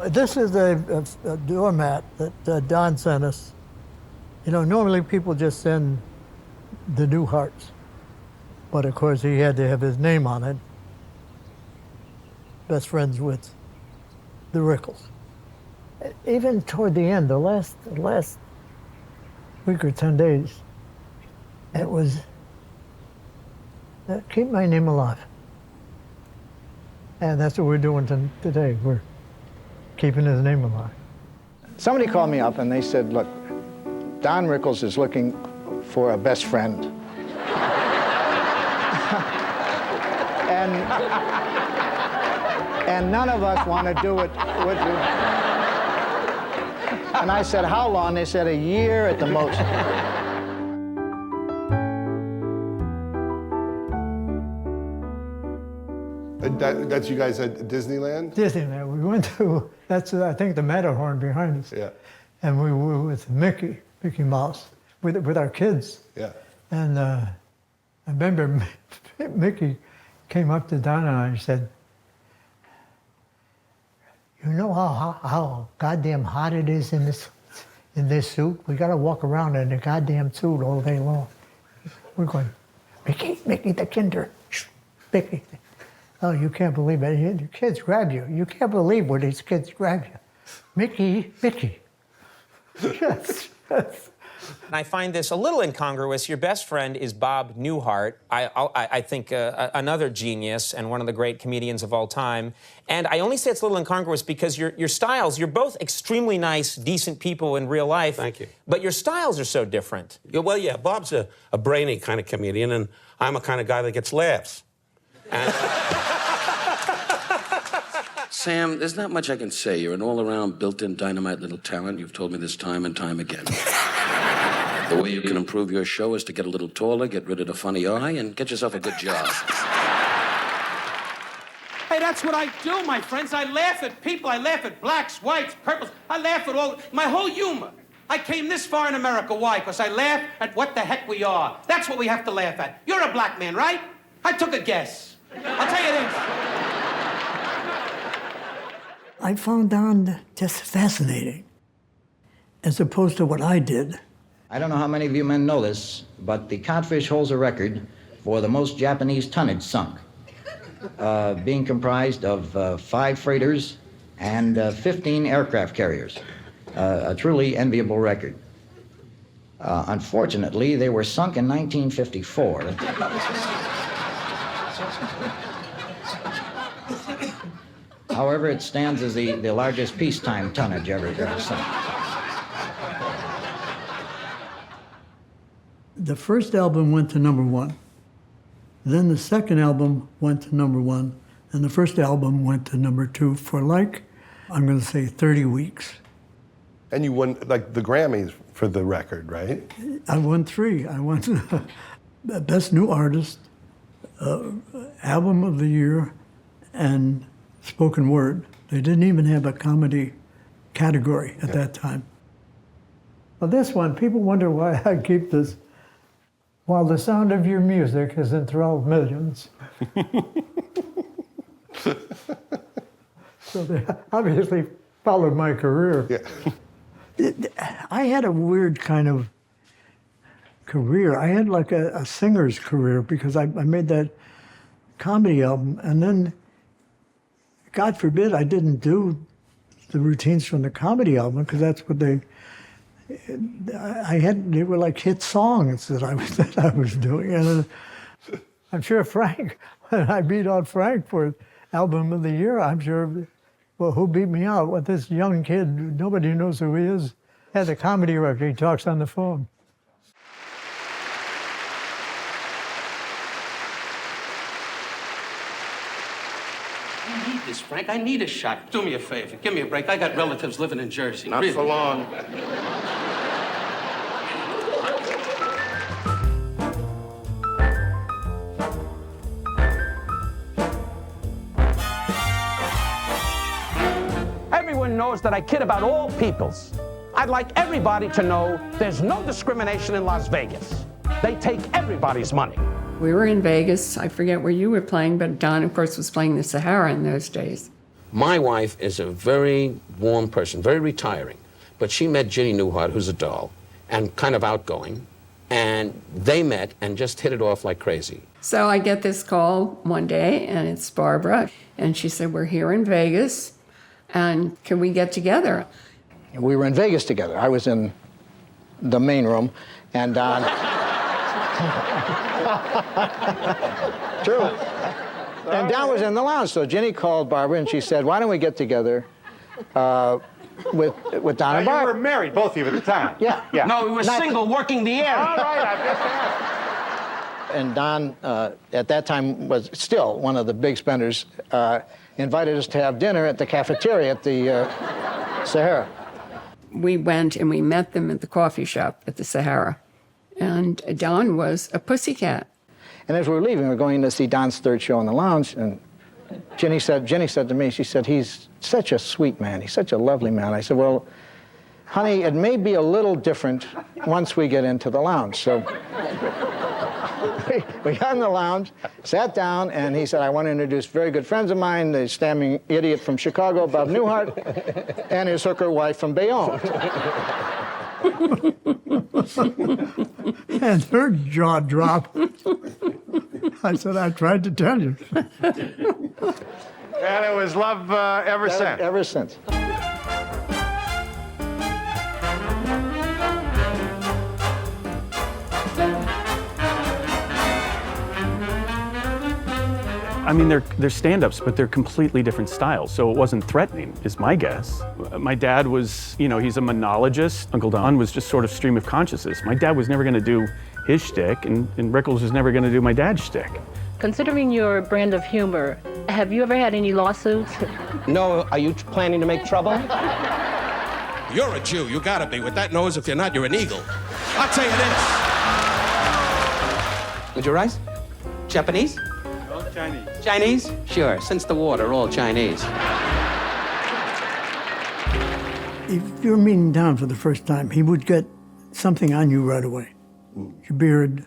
This is a doormat that Don sent us. You know, normally people just send the Newharts, but of course he had to have his name on it. Best friends with the Rickles. Even toward the end, the last week or 10 days, it was keep my name alive. And that's what we're doing today. We're keeping his name alive. Somebody called me up and they said, look, Don Rickles is looking for a best friend. and none of us want to do it with you. And I said, how long? They said, a year at the most. That's you guys at Disneyland? Disneyland. We went to, that's I think the Matterhorn behind us. Yeah. And we were with Mickey Mouse, with our kids. Yeah. And I remember Mickey came up to Don and I and said, you know how goddamn hot it is in this suit? We gotta walk around in a goddamn suit all day long. We're going, Mickey the Kinder, Mickey. Oh, you can't believe it. Your kids grab you. You can't believe when these kids grab you. Mickey. Yes. And I find this a little incongruous. Your best friend is Bob Newhart, I think another genius and one of the great comedians of all time. And I only say it's a little incongruous because your styles, you're both extremely nice, decent people in real life. Thank you. But your styles are so different. Yeah, well, yeah, Bob's a brainy kind of comedian, and I'm a kind of guy that gets laughs. And, Sam, there's not much I can say. You're an all-around, built-in dynamite little talent. You've told me this time and time again. The way you can improve your show is to get a little taller, get rid of the funny eye, and get yourself a good job. Hey, that's what I do, my friends. I laugh at people. I laugh at blacks, whites, purples. I laugh at my whole humor. I came this far in America. Why? Because I laugh at what the heck we are. That's what we have to laugh at. You're a black man, right? I took a guess. I'll tell you this. I found Don just fascinating, as opposed to what I did. I don't know how many of you men know this, but the Codfish holds a record for the most Japanese tonnage sunk, being comprised of 5 freighters and 15 aircraft carriers. A truly enviable record. Unfortunately, they were sunk in 1954. However, it stands as the largest peacetime tonnage ever sunk. The first album went to #1. Then the second album went to #1. And the first album went to #2 for I'm going to say 30 weeks. And you won, like, the Grammys for the record, right? I won 3. I won Best New Artist, Album of the Year, and Spoken Word. They didn't even have a comedy category at that time. Well, this one, people wonder why I keep this. While the sound of your music has enthralled millions. So they obviously followed my career. Yeah. I had a weird kind of career. I had like a singer's career because I made that comedy album, and then, God forbid, I didn't do the routines from the comedy album because that's what they were like hit songs that I was doing. And I'm sure Frank, when I beat out Frank for Album of the Year, I'm sure, well, who beat me out? Well, this young kid, nobody knows who he is, has a comedy record, he talks on the phone. I need this, Frank. I need a shot. Do me a favor. Give me a break. I got relatives living in Jersey. Not for long. Everyone knows that I kid about all peoples. I'd like everybody to know there's no discrimination in Las Vegas. They take everybody's money. We were in Vegas. I forget where you were playing, but Don, of course, was playing the Sahara in those days. My wife is a very warm person, very retiring, but she met Ginny Newhart, who's a doll, and kind of outgoing, and they met and just hit it off like crazy. So I get this call one day, and it's Barbara, and she said, we're here in Vegas, and can we get together? We were in Vegas together. I was in the main room, and Don... True. And Don was in the lounge, so Ginny called Barbara, and she said, why don't we get together with Don and Barbara? You were married, both of you, at the time? Yeah. No, we were single, working the air. All right, I just asked. And Don, at that time, was still one of the big spenders, invited us to have dinner at the cafeteria at the Sahara. We went and we met them at the coffee shop at the Sahara. And Don was a pussycat. And as we were leaving, we were going to see Don's third show in the lounge, and Ginny said to me, she said, he's such a sweet man. He's such a lovely man. I said, well, honey, it may be a little different once we get into the lounge. So we got in the lounge, sat down, and he said, I want to introduce very good friends of mine, the stammering idiot from Chicago, Bob Newhart, and his hooker wife from Bayonne. And her jaw dropped. I said, I tried to tell you. And it was love ever since. Ever since. I mean, they're stand-ups, but they're completely different styles, so it wasn't threatening, is my guess. My dad was, he's a monologist. Uncle Don was just sort of stream of consciousness. My dad was never going to do his shtick, and Rickles was never going to do my dad's shtick. Considering your brand of humor, have you ever had any lawsuits? No, are you planning to make trouble? You're a Jew, you gotta be. With that nose, if you're not, you're an eagle. I'll tell you this. Would you rice? Japanese? Chinese. Chinese? Sure, since the war, they're all Chinese. If you were meeting Don for the first time, he would get something on you right away. Your beard,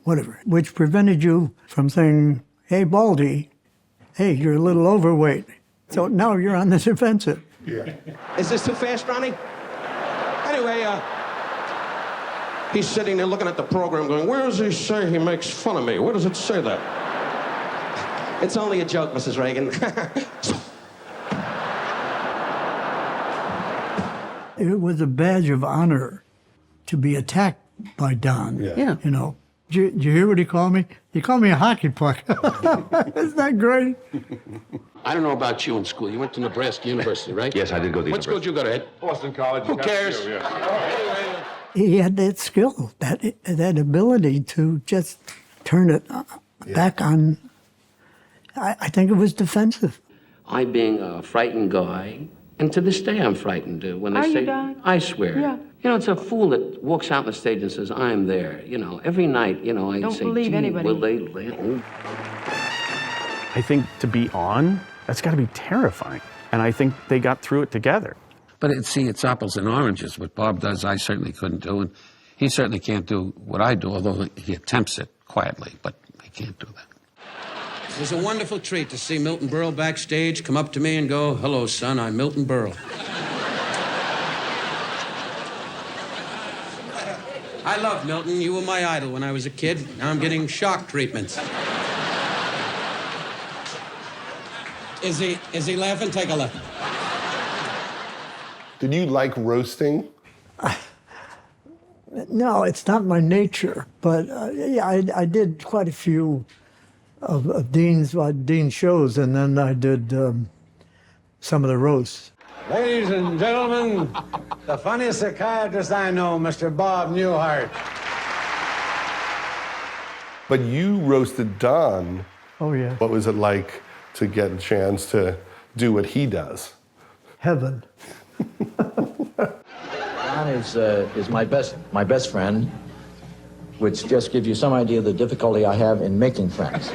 whatever, which prevented you from saying, hey, Baldy, hey, you're a little overweight. So now you're on the defensive. Yeah. Is this too fast, Ronnie? Anyway, he's sitting there looking at the program going, where does he say he makes fun of me? Where does it say that? It's only a joke, Mrs. Reagan. It was a badge of honor to be attacked by Don. Yeah. Did you hear what he called me? He called me a hockey puck. Isn't that great? I don't know about you in school. You went to Nebraska University, right? Yes, I did go to What school did you go to, Ed? Boston College. Who cares? He had that skill, that ability to just turn it back on. I think it was defensive. I being a frightened guy, and to this day I'm frightened when they say, I swear. Yeah. It's a fool that walks out on the stage and says, I'm there. Every night, I Don't say, believe gee, anybody. will they land? I think to be on, that's got to be terrifying. And I think they got through it together. But it's apples and oranges. What Bob does, I certainly couldn't do, and he certainly can't do what I do, although he attempts it quietly, but he can't do that. It was a wonderful treat to see Milton Berle backstage come up to me and go, hello, son, I'm Milton Berle. I love Milton. You were my idol when I was a kid. Now I'm getting shock treatments. Is he laughing? Take a look. Did you like roasting? No, it's not my nature, but yeah, I did quite a few of Dean's shows, and then I did some of the roasts. Ladies and gentlemen, the funniest psychiatrist I know, Mr. Bob Newhart. But you roasted Don. Oh, yeah. What was it like to get a chance to do what he does? Heaven. Don is my best friend, which just gives you some idea of the difficulty I have in making friends.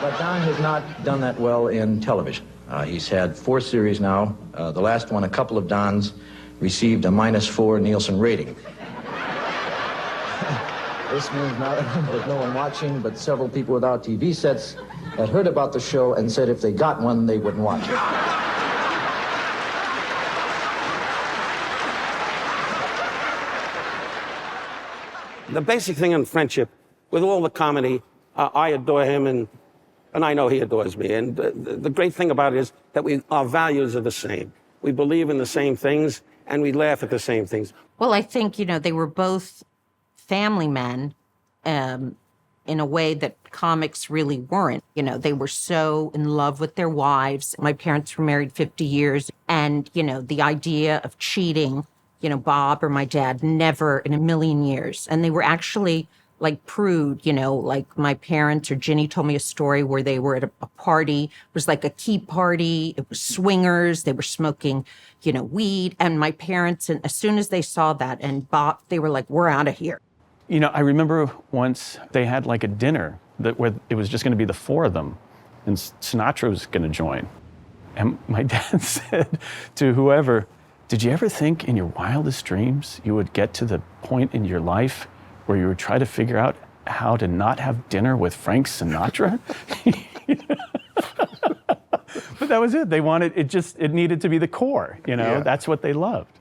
But Don has not done that well in television. He's had 4 series now. The last one, a couple of Dons received a -4 Nielsen rating. This means not only that no one watching, but several people without TV sets had heard about the show and said if they got one, they wouldn't watch it. The basic thing in friendship, with all the comedy, I adore him, and I know he adores me. And the great thing about it is that our values are the same. We believe in the same things, and we laugh at the same things. Well, I think, they were both family men in a way that comics really weren't. They were so in love with their wives. My parents were married 50 years, and, the idea of cheating, Bob or my dad, never in a million years. And they were actually like prude, like my parents or Ginny told me a story where they were at a party. It was like a key party. It was swingers. They were smoking, weed. And my parents, and as soon as they saw that and Bob, they were like, we're out of here. I remember once they had like a dinner where it was just going to be the four of them, and Sinatra was going to join. And my dad said to whoever, did you ever think in your wildest dreams you would get to the point in your life where you would try to figure out how to not have dinner with Frank Sinatra? But that was it. They wanted, it needed to be the core, Yeah. That's what they loved.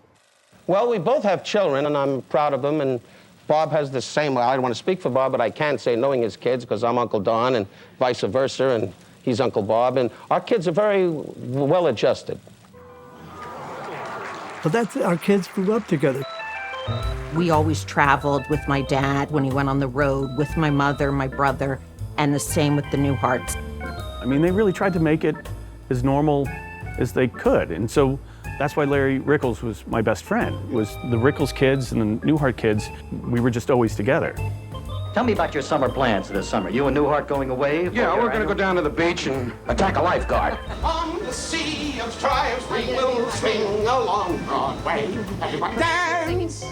Well, we both have children, and I'm proud of them, and Bob has the same. Well, I don't want to speak for Bob, but I can say knowing his kids, because I'm Uncle Don, and vice versa, and he's Uncle Bob, and our kids are very well adjusted. But our kids grew up together. We always traveled with my dad when he went on the road, with my mother, my brother, and the same with the Newharts. I mean, they really tried to make it as normal as they could. And so that's why Larry Rickles was my best friend. It was the Rickles kids and the Newhart kids, we were just always together. Tell me about your summer plans this summer. You and Newhart going away? Yeah, we're going to go down to the beach and attack a lifeguard. On the sea of triumphs we will swing along Broadway. Everybody dance!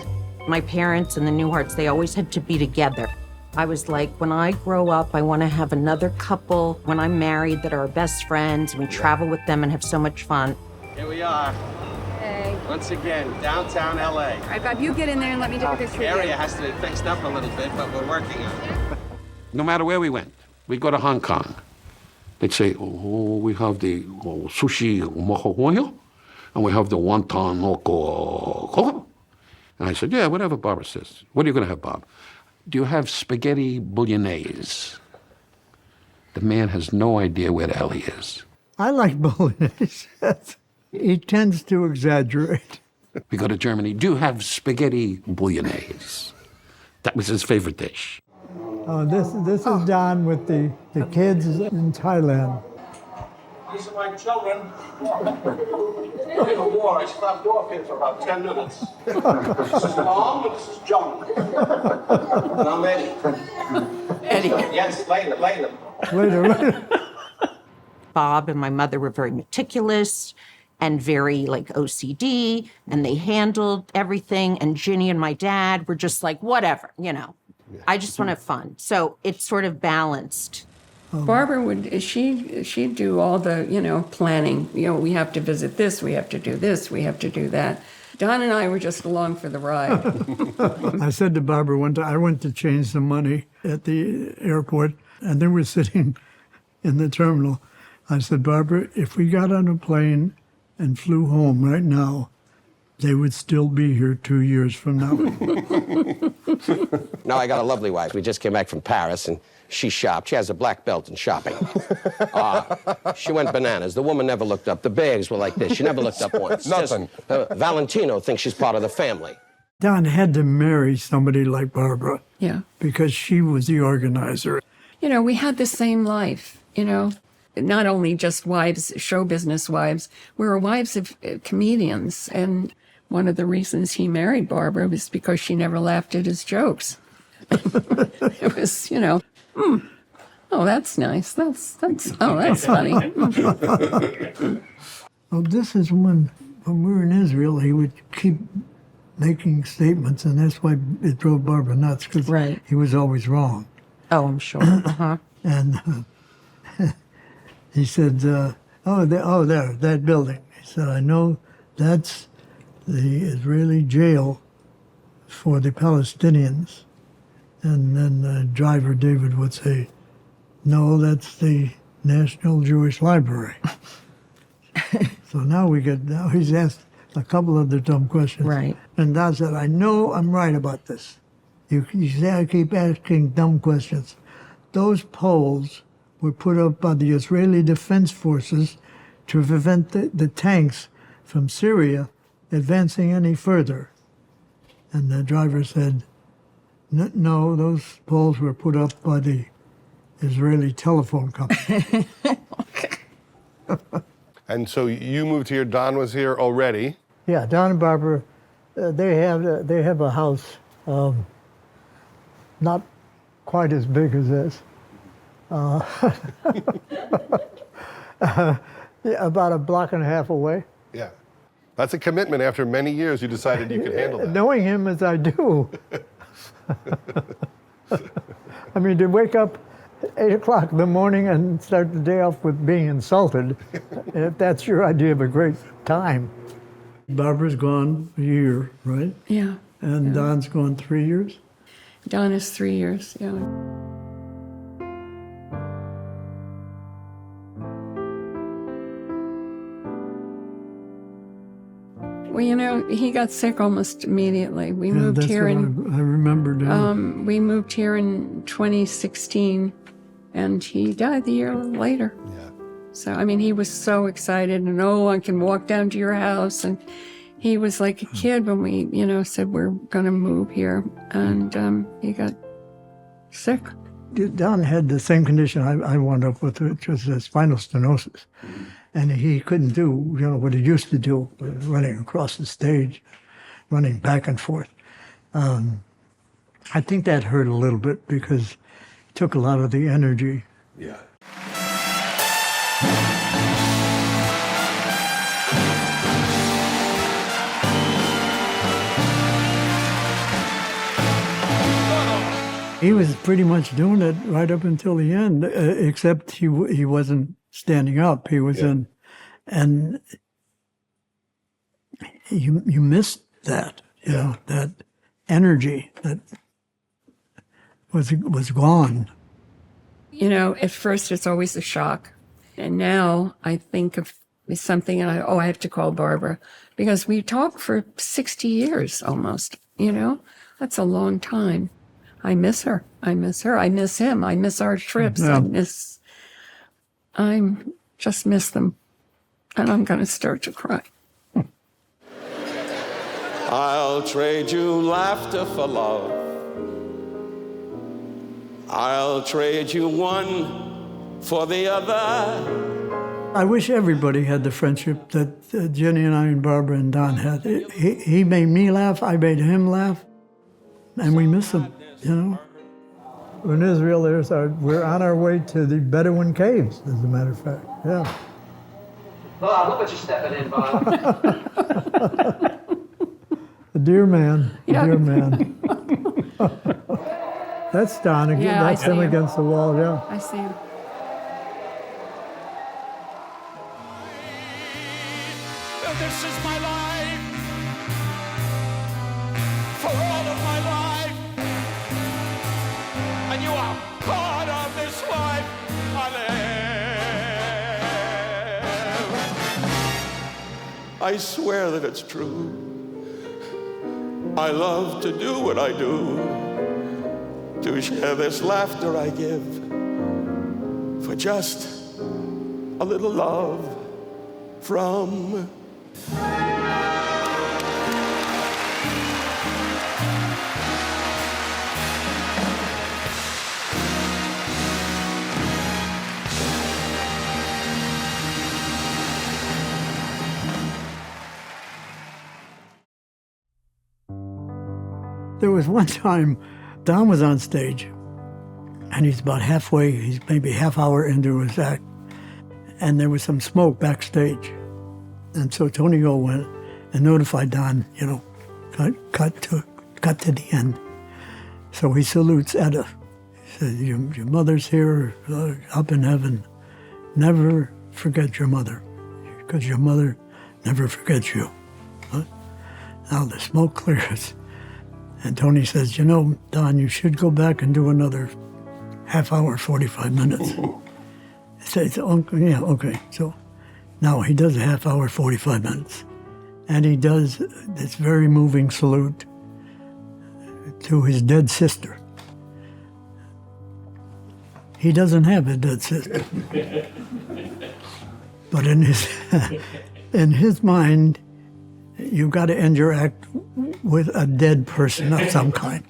My parents and the Newharts, they always had to be together. I was like, when I grow up, I want to have another couple when I'm married that are best friends, and we travel with them and have so much fun. Here we are. Hey. Once again, downtown L.A. All right, Bob, you get in there and let me take a picture The of you. area has to be fixed up a little bit, but we're working on it. No matter where we went, we go to Hong Kong. They'd say, oh, we have the sushi mohohoyo, and we have the wonton oko. And I said, yeah, whatever Barbara says. What are you going to have, Bob? Do you have spaghetti bolognese? The man has no idea where the hell he is. I like bolognese. He tends to exaggerate. We go to Germany. Do you have spaghetti bolognese? That was his favorite dish. This is Don with the kids in Thailand. These are my children. During the war, I stopped off here for about 10 minutes. This is Mom, and this is John. And I'm Eddie. Eddie. Yes, later. Later. Bob and my mother were very meticulous and very like OCD, and they handled everything. And Ginny and my dad were just like, whatever, I just want to have fun. So it's sort of balanced. Barbara she'd do all the, planning. We have to visit this, we have to do this, we have to do that. Don and I were just along for the ride. I said to Barbara one time, I went to change some money at the airport, and they were sitting in the terminal. I said, Barbara, if we got on a plane and flew home right now, they would still be here 2 years from now. No, I got a lovely wife. We just came back from Paris, and she shopped. She has a black belt in shopping. She went bananas. The woman never looked up. The bags were like this. She never looked up once. Nothing. Valentino thinks she's part of the family. Don had to marry somebody like Barbara. Yeah. Because she was the organizer. We had the same life, not only just wives, show business wives, we were wives of comedians. And one of the reasons he married Barbara was because she never laughed at his jokes. It was, oh, that's nice. That's funny. Well, this is when we were in Israel, he would keep making statements, and that's why it drove Barbara nuts, because he was always wrong. Oh, I'm sure. Uh-huh. And he said, there, that building. He said, I know that's the Israeli jail for the Palestinians. And then the driver, David, would say, no, that's the National Jewish Library. So now he's asked a couple of the dumb questions. Right. And Don said, I know I'm right about this. You say I keep asking dumb questions. Those poles were put up by the Israeli Defense Forces to prevent the tanks from Syria advancing any further. And the driver said, no, those poles were put up by the Israeli telephone company. And so you moved here, Don was here already. Yeah, Don and Barbara, they have a house not quite as big as this. About a block and a half away. Yeah. That's a commitment. After many years, you decided you could handle that. Knowing him as I do. I mean, to wake up 8 o'clock in the morning and start the day off with being insulted, if that's your idea of a great time. Barbara's gone a year, right? Yeah. And yeah. Don's gone 3 years? Don is 3 years, yeah. Well, you know, he got sick almost immediately. We moved that's here what in... I remember doing. we moved here in 2016, and he died the year later. Yeah. So, I mean, he was so excited, and I can walk down to your house, and he was like a kid when we, said we're going to move here, and he got sick. Don had the same condition I wound up with, which was spinal stenosis. And he couldn't do, what he used to do, running across the stage, running back and forth. I think that hurt a little bit because it took a lot of the energy. Yeah. He was pretty much doing it right up until the end, except he wasn't standing up. He was in, and you missed that, that energy that was gone. At first it's always a shock. And now I think of something and I have to call Barbara because we talked for 60 years almost, That's a long time. I miss her. I miss her. I miss him. I miss our trips. Yeah. I just miss them. And I'm going to start to cry. I'll trade you laughter for love. I'll trade you one for the other. I wish everybody had the friendship that Jenny and I and Barbara and Don had. He made me laugh. I made him laugh. And we miss him, In Israel, we're on our way to the Bedouin caves, as a matter of fact. Yeah. Bob, look what you're stepping in, Bob. A dear man. A Yeah. dear man. That's Don again. Yeah, That's I see him him. against the wall, yeah. I see him. This is my life. For all of my life. And you are part of this life I live. I swear that it's true. I love to do what I do, to share this laughter I give, for just a little love from There was one time Don was on stage, and he's about halfway, he's maybe half hour into his act, and there was some smoke backstage. And so Tony O went and notified Don, cut to the end. So he salutes Etta. He says, your mother's here up in heaven. Never forget your mother, because your mother never forgets you. Huh? Now the smoke clears. And Tony says, you know, Don, you should go back and do another half hour, 45 minutes. I said, yeah, okay. So now he does a half hour, 45 minutes. And he does this very moving salute to his dead sister. He doesn't have a dead sister. But in his mind, you've got to end your act with a dead person of some kind.